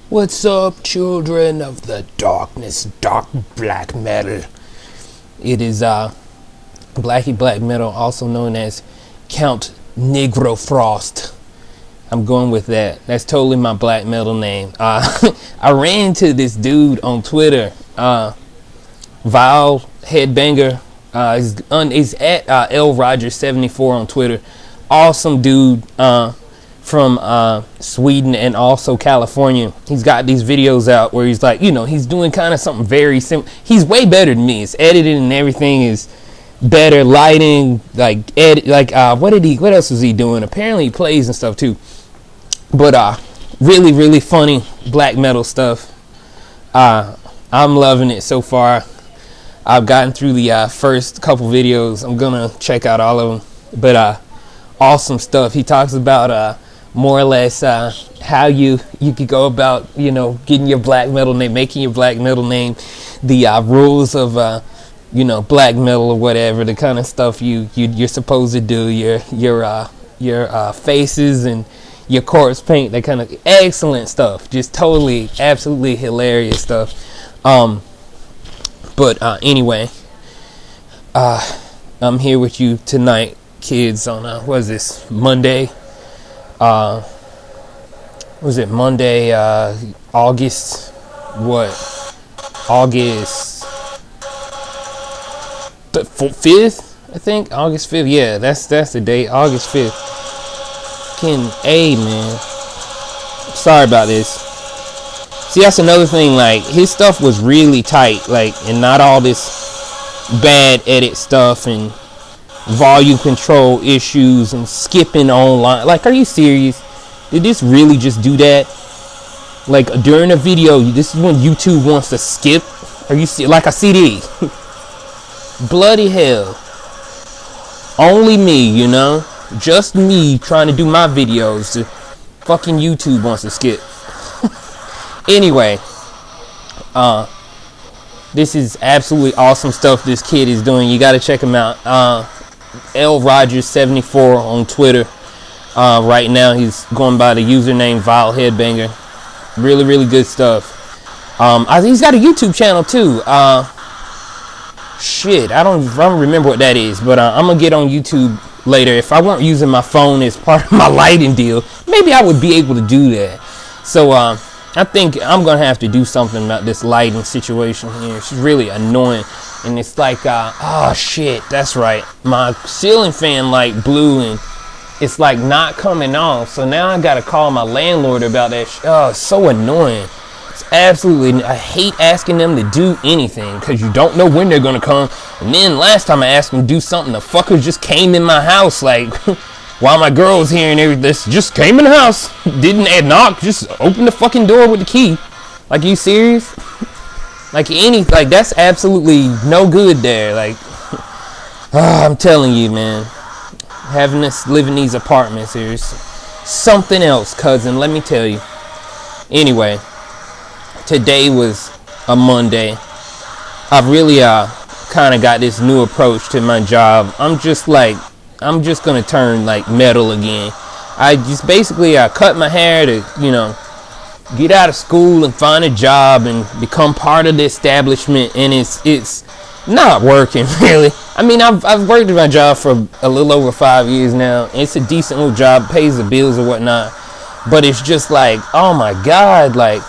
What's up, children of the darkness, dark black metal? It is Blackie Black Metal, also known as Count Negro Frost. I'm going with that. That's totally my black metal name. I ran into this dude on Twitter, Vile Headbanger. He's at L Rogers 74 on Twitter. Awesome dude. From Sweden and also California. He's got these videos out where he's like, he's doing kind of something very simple. He's way better than me. It's edited and everything is better. Lighting, what else was he doing? Apparently he plays and stuff too. But really, really funny black metal stuff. I'm loving it so far. I've gotten through the first couple videos. I'm gonna check out all of them. But awesome stuff. He talks about more or less how you could go about getting your black metal name, making your black metal name, the rules of black metal or whatever, the kind of stuff you're supposed to do, your faces and your corpse paint, that kind of excellent stuff. Just totally absolutely hilarious stuff. But anyway, I'm here with you tonight, kids, on what is this, Monday? Was it Monday, August 5th, I think? August 5th, yeah, that's the date, August 5th. Man, sorry about this. See, that's another thing, like, his stuff was really tight, like, and not all this bad edit stuff and volume control issues and skipping online. Like, are you serious? Did this really just do that? Like, during a video, this is when YouTube wants to skip? Are you like a CD? Bloody hell. Only me, just me trying to do my videos. Fucking YouTube wants to skip. Anyway, this is absolutely awesome stuff this kid is doing. You gotta check him out. L Rogers 74 on Twitter. Right now he's going by the username Vile Headbanger. Really, really good stuff. He's got a YouTube channel too. I don't remember what that is, but I'm gonna get on YouTube later. If I weren't using my phone as part of my lighting deal, maybe I would be able to do that. So I think I'm gonna have to do something about this lighting situation here. It's really annoying. And it's like, oh shit, that's right. My ceiling fan light blew and it's like not coming off. So now I gotta call my landlord about that. Oh, it's so annoying. It's absolutely, I hate asking them to do anything because you don't know when they're gonna come. And then last time I asked them to do something, the fucker just came in my house like, while my girl was here and everything, just came in the house. Didn't knock, just opened the fucking door with the key. Like, are you serious? Like that's absolutely no good there. Like, I'm telling you, man, live in these apartments here is something else, cousin. Let me tell you. Anyway, today was a Monday. I've really kind of got this new approach to my job. I'm just gonna turn like metal again. I just basically cut my hair to get out of school and find a job and become part of the establishment, and it's not working really. I mean, I've worked at my job for a little over 5 years now. It's a decent little job, pays the bills or whatnot, but it's just like, oh my god, like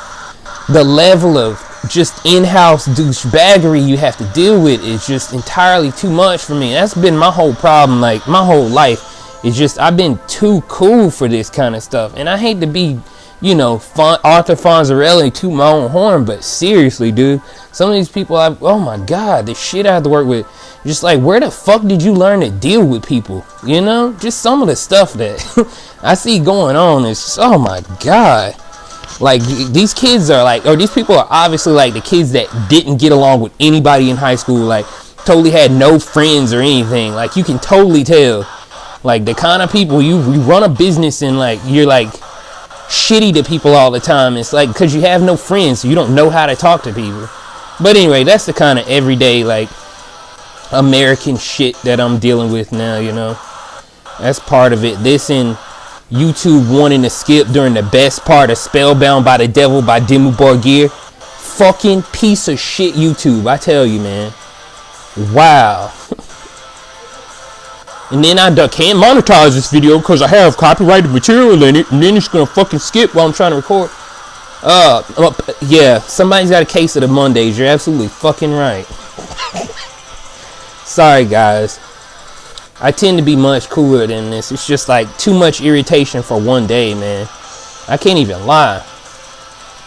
the level of just in-house douchebaggery you have to deal with is just entirely too much for me. That's been my whole problem, like my whole life. It's just I've been too cool for this kind of stuff, and I hate to be Arthur Fonzarelli to my own horn, but seriously, dude, some of these people, oh my god, the shit I have to work with, just like, where the fuck did you learn to deal with people? Just some of the stuff that I see going on is just, oh my god. Like, these kids are like, or these people are obviously like the kids that didn't get along with anybody in high school, like totally had no friends or anything. Like, you can totally tell, like, the kind of people you run a business and like you're like shitty to people all the time. It's like because you have no friends, so you don't know how to talk to people. But anyway, that's the kind of everyday like American shit that I'm dealing with now. That's part of it. This and YouTube wanting to skip during the best part of Spellbound by the Devil by Dimmu Borgir. Fucking piece of shit YouTube, I tell you, man. Wow. And then I can't monetize this video because I have copyrighted material in it, and then it's gonna fucking skip while I'm trying to record. Yeah, somebody's got a case of the Mondays. You're absolutely fucking right. Sorry, guys. I tend to be much cooler than this. It's just like too much irritation for one day, man. I can't even lie.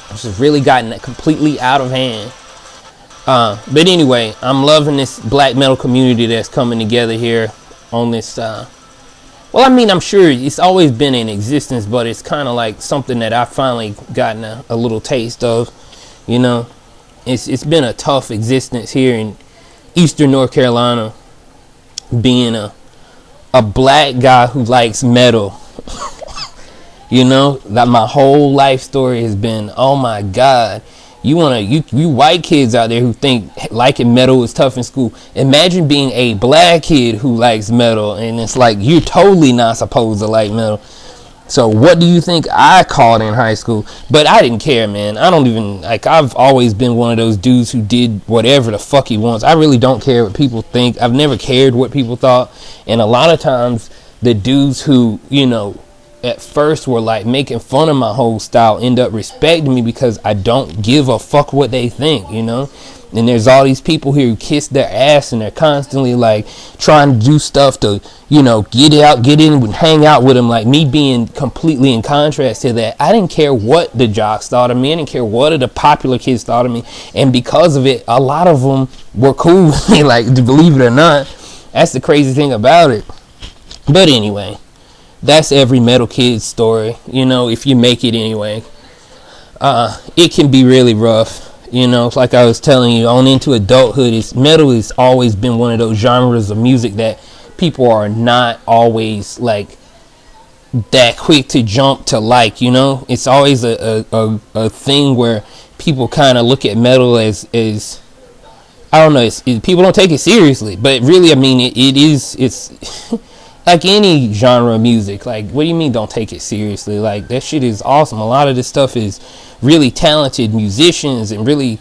It's just really gotten completely out of hand. But anyway, I'm loving this black metal community that's coming together here on this. Well, I mean, I'm sure it's always been in existence, but it's kind of like something that I've finally gotten a little taste of. You know, it's been a tough existence here in Eastern North Carolina, being a black guy who likes metal. You know, that my whole life story has been, oh my God, you white kids out there who think liking metal is tough in school. Imagine being a black kid who likes metal, and it's like you're totally not supposed to like metal. So what do you think I called in high school? But I didn't care, man. I don't even, like, I've always been one of those dudes who did whatever the fuck he wants. I really don't care what people think. I've never cared what people thought. And a lot of times the dudes who, you know, at first were like making fun of my whole style end up respecting me because I don't give a fuck what they think, you know. And there's all these people here who kiss their ass, and they're constantly like trying to do stuff to, you know, get in and hang out with them. Like me being completely in contrast to that. I didn't care what the jocks thought of me. I didn't care what the popular kids thought of me. And because of it, a lot of them were cool with me, like, to believe it or not. That's the crazy thing about it. But anyway, that's every metal kid's story. You know, if you make it anyway, it can be really rough. You know, like I was telling you, on into adulthood, metal has always been one of those genres of music that people are not always like that quick to jump to like, you know. It's always a thing where people kind of look at metal as I don't know, people don't take it seriously, but really, I mean, it's like any genre of music. Like, what do you mean don't take it seriously? Like, that shit is awesome. A lot of this stuff is really talented musicians and really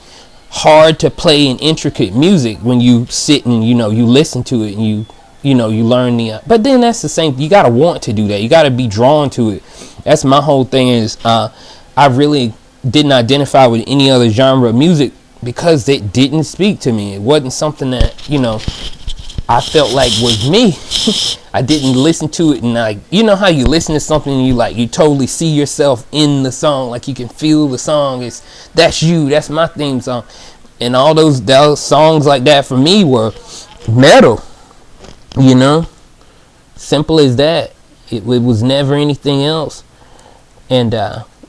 hard to play and intricate music when you sit and, you know, you listen to it and you know, you learn the, but then that's the same, you gotta want to do that. You gotta be drawn to it. That's my whole thing is, I really didn't identify with any other genre of music because it didn't speak to me. It wasn't something that, you know, I felt like was me. I didn't listen to it, and like, you know how you listen to something and you totally see yourself in the song, like you can feel the song. That's you. That's my theme song. And all those songs like that for me were metal. You know, simple as that. It was never anything else. And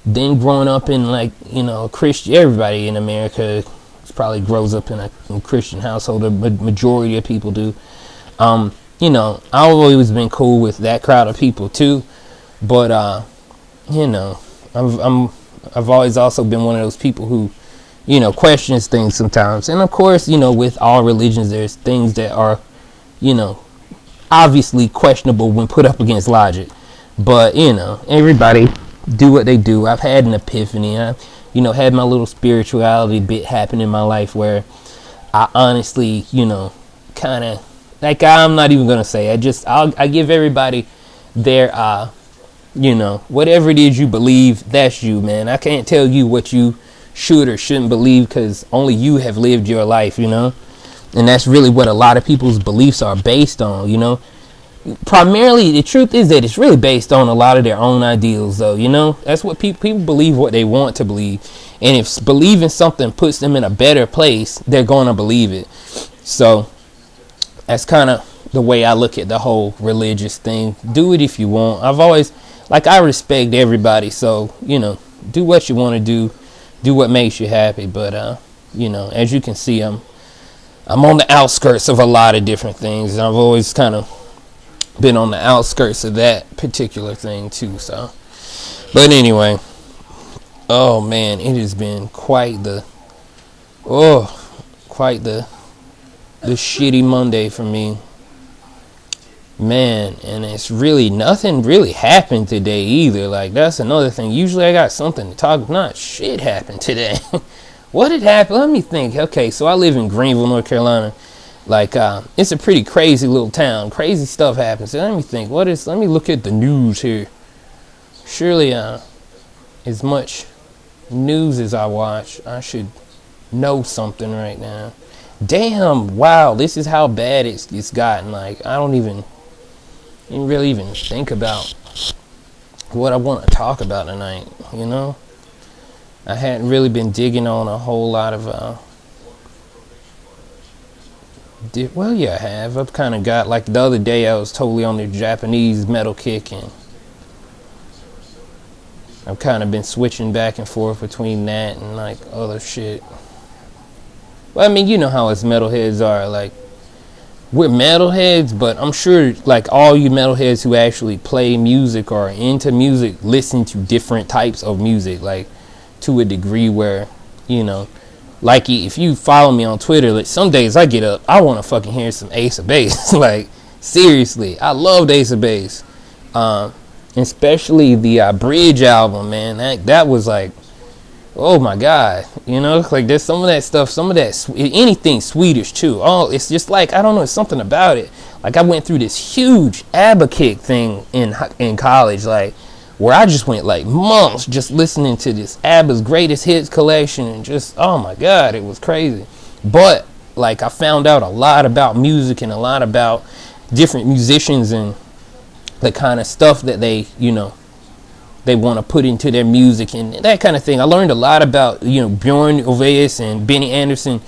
then growing up in, like, you know, Christian, everybody in America probably grows up in a Christian household. The majority of people do. You know, I've always been cool with that crowd of people too, but you know, I've always also been one of those people who, you know, questions things sometimes. And of course, you know, with all religions, there's things that are, you know, obviously questionable when put up against logic. But, you know, everybody do what they do. I've had an epiphany. I've, you know, had my little spirituality bit happen in my life where I honestly, you know, kind of, like, I'm not even gonna say. I give everybody their, you know, whatever it is you believe, that's you, man. I can't tell you what you should or shouldn't believe because only you have lived your life, you know. And that's really what a lot of people's beliefs are based on, you know. Primarily, the truth is that it's really based on a lot of their own ideals, though, you know. That's what people believe, what they want to believe. And if believing something puts them in a better place, they're gonna believe it. So that's kind of the way I look at the whole religious thing. Do it if you want. I've always, like, I respect everybody, so, you know, do what you want to do what makes you happy. But you know, as you can see, I'm on the outskirts of a lot of different things, and I've always kind of been on the outskirts of that particular thing too. So, but anyway, oh man, it has been quite the shitty Monday for me. Man, and it's really nothing really happened today either. Like, that's another thing. Usually I got something to talk about. Not shit happened today. What had happened? Let me think. Okay, so I live in Greenville, North Carolina. Like, it's a pretty crazy little town. Crazy stuff happens. So let me think. Let me look at the news here. Surely, as much news as I watch, I should know something right now. Damn, wow, this is how bad it's gotten. Like, I didn't really even think about what I want to talk about tonight, you know? I hadn't really been digging on a whole lot of, well, yeah, I have. I've kind of got, like, the other day I was totally on the Japanese metal kick, and I've kind of been switching back and forth between that and, like, other shit. Well, I mean, you know how us metalheads are. Like, we're metalheads, but I'm sure, like, all you metalheads who actually play music or are into music listen to different types of music, like, to a degree where, you know, like, if you follow me on Twitter, like, some days I get up, I want to fucking hear some Ace of Base. Like, seriously, I loved Ace of Base. Especially the Bridge album, man. That was like, oh my god, you know, like, there's some of that stuff, some of that, anything Swedish too. Oh, it's just like, I don't know, it's something about it. Like, I went through this huge ABBA kick thing in college, like, where I just went like months just listening to this ABBA's greatest hits collection, and just, oh my god, it was crazy. But, like, I found out a lot about music and a lot about different musicians and the kind of stuff that they, you know, they want to put into their music and that kind of thing. I learned a lot about, you know, Bjorn Ulvaeus and Benny Andersson,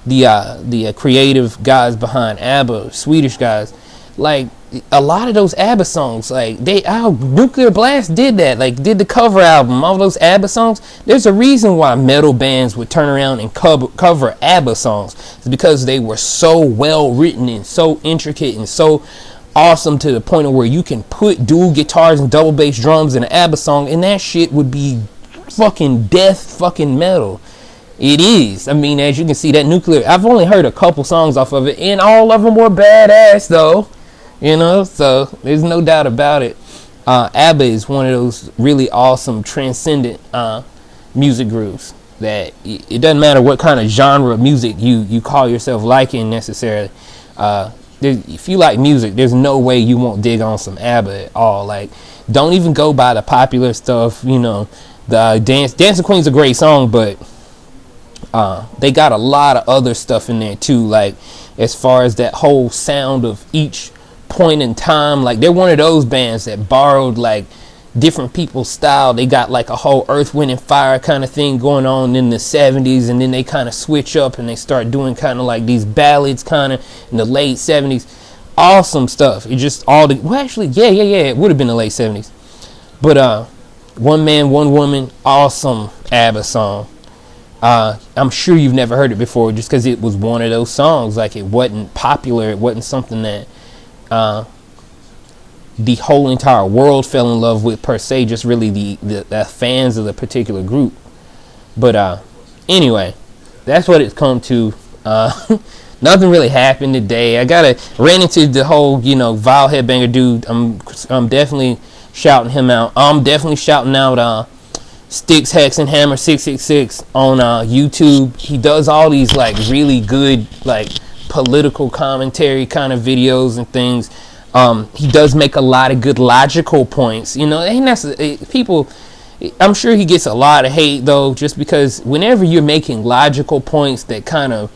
the creative guys behind ABBA, Swedish guys. Like, a lot of those ABBA songs, like, Nuclear Blast did that, like, did the cover album, all those ABBA songs. There's a reason why metal bands would turn around and cover ABBA songs. It's because they were so well written and so intricate and so awesome to the point of where you can put dual guitars and double bass drums in an ABBA song and that shit would be fucking death fucking metal. It is. I mean, as you can see, that Nuclear, I've only heard a couple songs off of it, and all of them were badass though, you know, so there's no doubt about it. ABBA is one of those really awesome transcendent music groups that it doesn't matter what kind of genre of music you call yourself liking necessarily. If you like music, there's no way you won't dig on some ABBA at all. Like, don't even go by the popular stuff, you know. The Dancing Queen's a great song, but they got a lot of other stuff in there too, like, as far as that whole sound of each point in time. Like, they're one of those bands that borrowed, like, different people's style. They got, like, a whole Earth, Wind and Fire kind of thing going on in the 70s, and then they kind of switch up and they start doing kind of like these ballads kind of in the late 70s. Awesome stuff. It just it would have been the late 70s. But One Man, One Woman, awesome ABBA song. I'm sure you've never heard it before just because it was one of those songs. Like, it wasn't popular. It wasn't something that the whole entire world fell in love with per se, just really the fans of the particular group. But anyway, that's what it's come to. Nothing really happened today. I ran into the whole, you know, Vile Headbanger dude. I'm definitely shouting him out. I'm definitely shouting out Sticks, Hex, and Hammer 666 on YouTube. He does all these, like, really good, like, political commentary kind of videos and things. He does make a lot of good logical points, you know, and that's people. I'm sure he gets a lot of hate though, just because whenever you're making logical points that kind of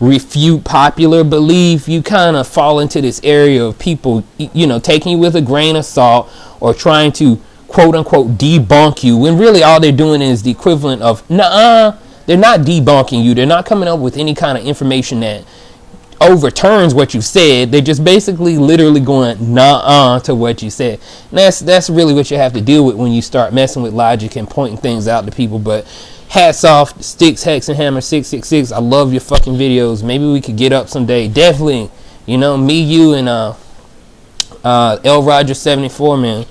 refute popular belief, you kind of fall into this area of people, you know, taking you with a grain of salt or trying to quote unquote debunk you, when really all they're doing is the equivalent of nuh-uh. They're not debunking you. They're not coming up with any kind of information that overturns what you said. They're just basically literally going nuh-uh to what you said. And that's really what you have to deal with when you start messing with logic and pointing things out to people. But hats off, Sticks, Hex, and Hammer 666. I love your fucking videos. Maybe we could get up someday. Definitely, you know, me, you, and L Roger 74, man.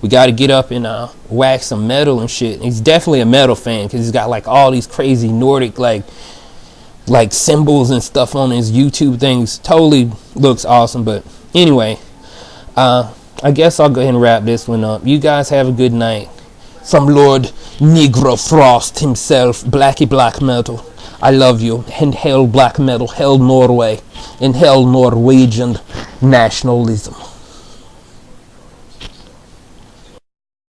We got to get up and wax some metal and shit. He's definitely a metal fan because he's got like all these crazy Nordic like symbols and stuff on his YouTube things. Totally looks awesome. But anyway, I guess I'll go ahead and wrap this one up. You guys have a good night. From Lord Negro Frost himself, Blackie Black Metal. I love you. And hail black metal, hail Norway, and hail Norwegian nationalism.